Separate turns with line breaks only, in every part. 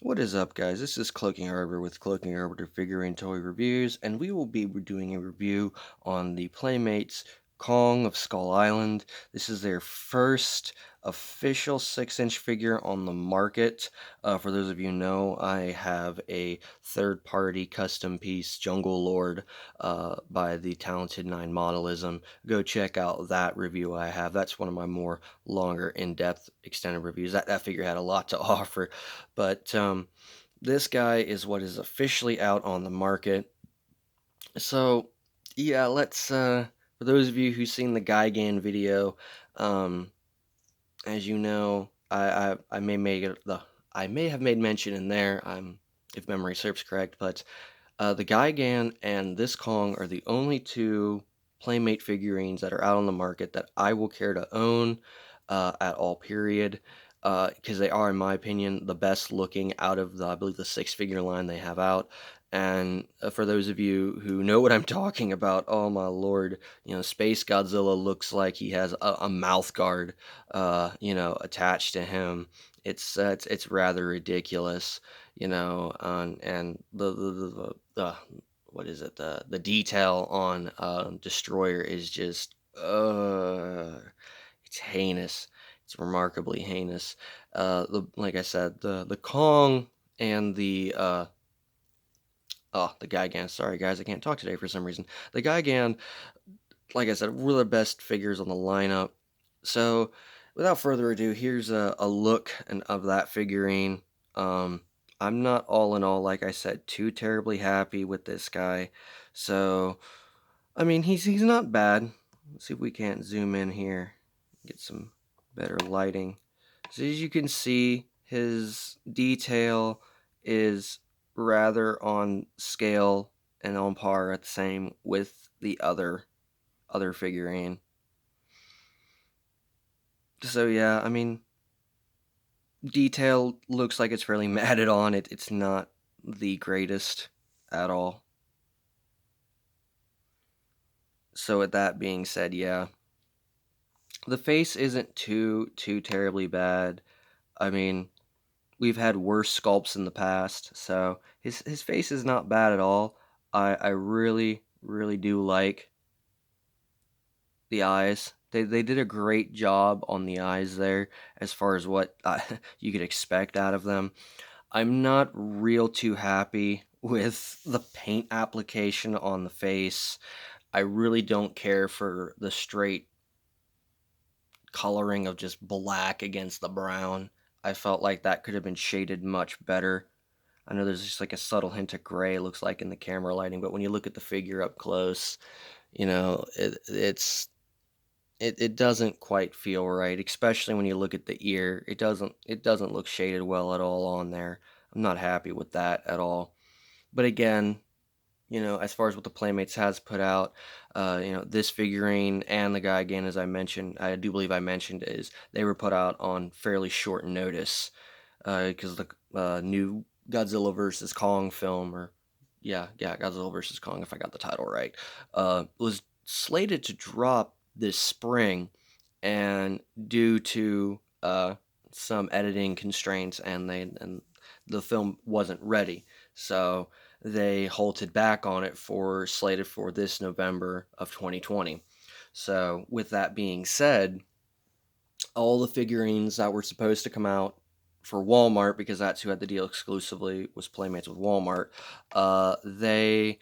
What is up, guys? This is Cloaking Arbiter with Cloaking Arbiter Figurine Toy Reviews, and we will be doing a review on the Playmates Kong of Skull Island. This is their first official 6-inch figure on the market. For those of you who know, I have a third-party custom piece, Jungle Lord, by the Talented Nine Modelism. Go check out that review I have. That's one of my more longer, in-depth, extended reviews. That figure had a lot to offer. But this guy is what is officially out on the market. So yeah, let's for those of you who've seen the Gigan video, um, as you know, I may make it the I may have made mention in there, if memory serves correct, but the Gigan and this Kong are the only two Playmate figurines that are out on the market that I will care to own at all, period. Because they are, in my opinion, the best looking out of I believe, the 6-figure line they have out. And for those of you who know what I'm talking about, oh my lord, Space Godzilla looks like he has a mouth guard, attached to him. It's rather ridiculous, and the what is it? The detail on Destroyer is just it's heinous. It's remarkably heinous. Like I said, the Kong and the Gigan. Sorry guys, I can't talk today for some reason. The Gigan, like I said, were the best figures on the lineup. So without further ado, here's a look of that figurine. Um, I'm not all in all, like I said, too terribly happy with this guy. So I mean, he's not bad. Let's see if we can't zoom in here, get some better lighting. So as you can see, his detail is rather on scale and on par at the same with the other figurine. So yeah, I mean, detail looks like it's fairly matted on. It's not the greatest at all. So with that being said, yeah, the face isn't too terribly bad. I mean, we've had worse sculpts in the past, so his face is not bad at all. I really do like the eyes. They did a great job on the eyes there as far as what you could expect out of them. I'm not real too happy with the paint application on the face. I really don't care for the straight coloring of just black against the brown. I felt like that could have been shaded much better. I know there's just like a subtle hint of gray, it looks like in the camera lighting, but when you look at the figure up close, it doesn't quite feel right, especially when you look at the ear. It doesn't look shaded well at all on there. I'm not happy with that at all. But again, as far as what the Playmates has put out, this figurine and the guy again, as I mentioned, I do believe I mentioned, is they were put out on fairly short notice because the new Godzilla versus Kong film, or yeah, Godzilla versus Kong, if I got the title right, was slated to drop this spring, and due to some editing constraints, and the film wasn't ready, so they halted back on it for slated for this November of 2020. So with that being said, all the figurines that were supposed to come out for Walmart, because that's who had the deal exclusively, was Playmates with Walmart. They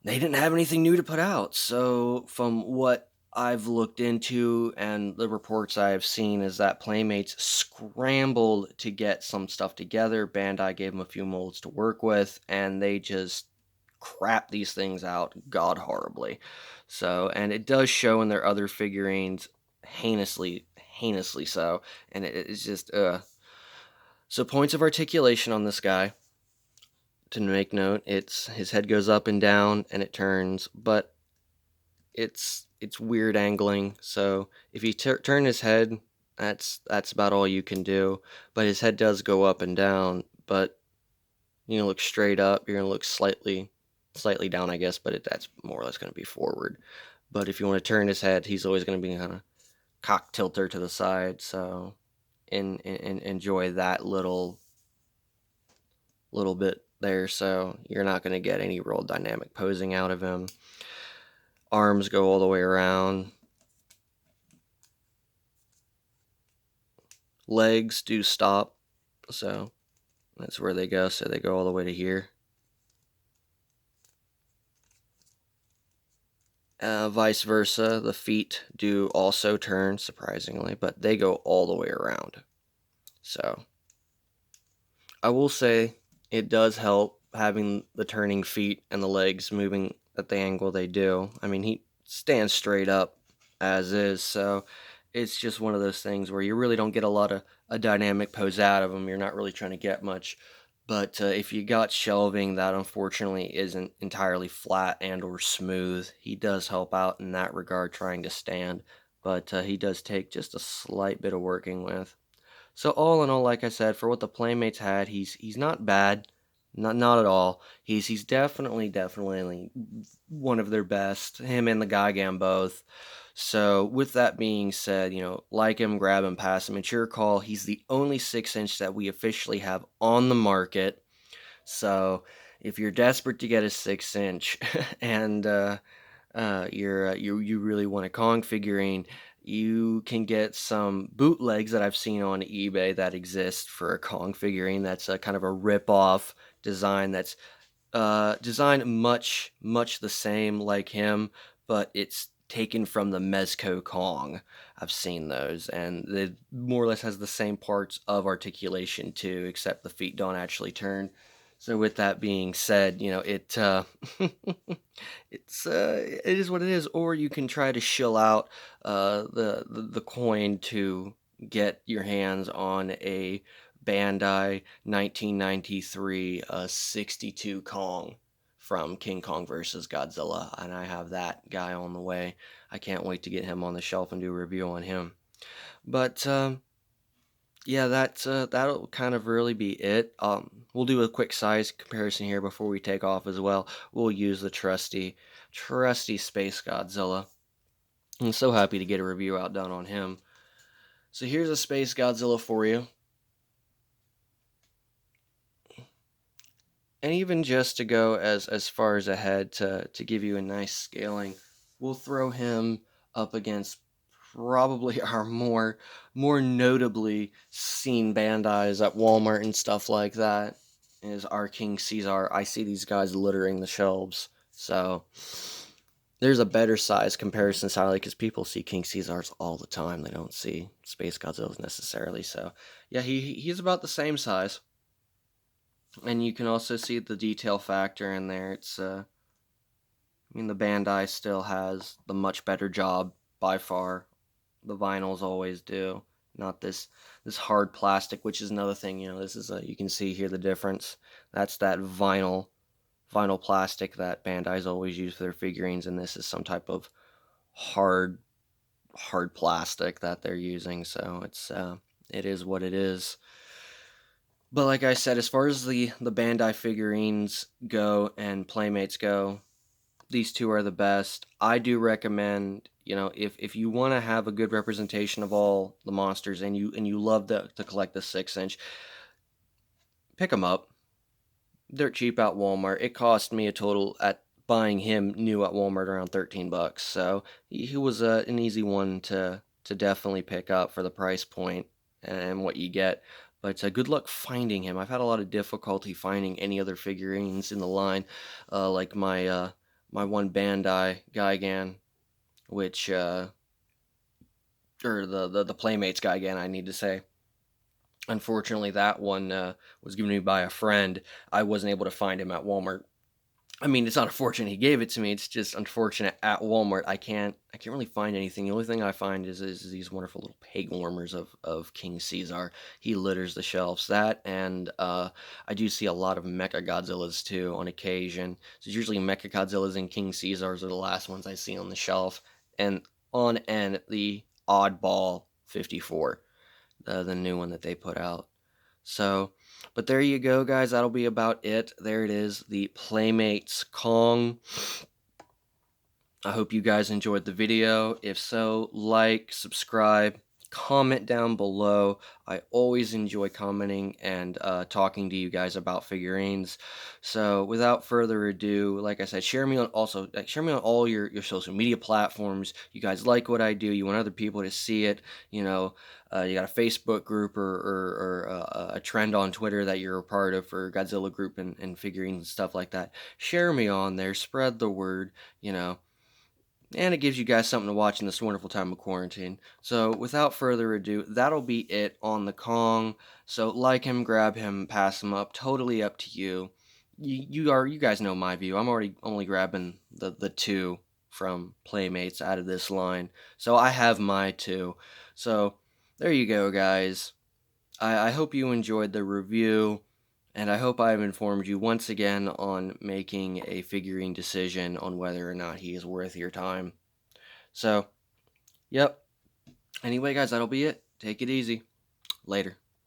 didn't have anything new to put out. So from what I've looked into and the reports I've seen, is that Playmates scrambled to get some stuff together. Bandai gave them a few molds to work with, and they just crap these things out god horribly. So, and it does show in their other figurines, heinously so, and it's just so points of articulation on this guy, to make note, it's his head goes up and down and it turns, but it's weird angling. So if you turn his head, that's about all you can do. But his head does go up and down, but look straight up, you're gonna look slightly down, I guess, but that's more or less gonna be forward. But if you want to turn his head, he's always gonna be kind of cock tilter to the side. So enjoy that little little bit there, so you're not going to get any real dynamic posing out of him. Arms go all the way around. Legs do stop, so that's where they go. So they go all the way to here. Vice versa, the feet do also turn, surprisingly, but they go all the way around. So I will say it does help having the turning feet and the legs moving at the angle they do. I mean, he stands straight up as is, so it's just one of those things where you really don't get a lot of a dynamic pose out of him. You're not really trying to get much. But if you got shelving that unfortunately isn't entirely flat and or smooth, he does help out in that regard trying to stand. But he does take just a slight bit of working with. So all in all, like I said, for what the Playmates had, he's not bad, not at all. He's definitely one of their best. Him and the Gigan both. So with that being said, like him, grab him, pass him. It's your call. He's the only 6-inch that we officially have on the market. So if you're desperate to get a 6-inch and you really want a Kong figurine, you can get some bootlegs that I've seen on eBay that exist for a Kong figurine. That's a kind of a rip-off design that's designed much the same like him, but it's taken from the Mezco Kong. I've seen those, and it more or less has the same parts of articulation too, except the feet don't actually turn. So with that being said, it is what it is. Or you can try to shill out the coin to get your hands on a Bandai 1993 62 Kong from King Kong vs. Godzilla, and I have that guy on the way. I can't wait to get him on the shelf and do a review on him. But yeah, that'll kind of really be it. We'll do a quick size comparison here before we take off as well. We'll use the trusty Space Godzilla. I'm so happy to get a review out done on him. So here's a Space Godzilla for you. And even just to go as far as ahead to give you a nice scaling, we'll throw him up against probably our more notably seen Bandais at Walmart and stuff like that is our King Caesar. I see these guys littering the shelves, so there's a better size comparison sadly because people see King Caesars all the time. They don't see Space Godzillas necessarily. So yeah, he's about the same size. And you can also see the detail factor in there. I mean, the Bandai still has the much better job by far. The vinyls always do, not this hard plastic, which is another thing. This is you can see here the difference. That's that vinyl plastic that Bandai's always used for their figurines, and this is some type of hard plastic that they're using. So it is what it is. But like I said, as far as the Bandai figurines go and Playmates go, these two are the best. I do recommend, if you want to have a good representation of all the monsters and you love to collect the 6-inch, pick them up. They're cheap at Walmart. It cost me a total at buying him new at Walmart around $13. So he was an easy one to definitely pick up for the price point and what you get. But good luck finding him. I've had a lot of difficulty finding any other figurines in the line, like my one Bandai Gigan, which or the Playmates Gigan, I need to say. Unfortunately, that one was given to me by a friend. I wasn't able to find him at Walmart. I mean, it's not unfortunate he gave it to me. It's just unfortunate at Walmart. I can't really find anything. The only thing I find is these wonderful little peg warmers of King Caesar. He litters the shelves. That and I do see a lot of Mecha Godzillas too on occasion. So it's usually Mecha Godzillas and King Caesars are the last ones I see on the shelf. And on end the Oddball 54, the new one that they put out. So, but there you go, guys. That'll be about it. There it is, the Playmates Kong. I hope you guys enjoyed the video. If so, like, subscribe, comment down below. I always enjoy commenting and talking to you guys about figurines. So without further ado, like I said, share me on all your social media platforms. You guys like what I do. You want other people to see it. You know, you got a Facebook group or a trend on Twitter that you're a part of for Godzilla group and figurines and stuff like that. Share me on there. Spread the word. You know, and it gives you guys something to watch in this wonderful time of quarantine. So, without further ado, that'll be it on the Kong. So, like him, grab him, pass him up. Totally up to you. You guys know my view. I'm already only grabbing the two from Playmates out of this line. So I have my two. So there you go, guys. I hope you enjoyed the review, and I hope I've informed you once again on making a figurine decision on whether or not he is worth your time. So, yep. Anyway, guys, that'll be it. Take it easy. Later.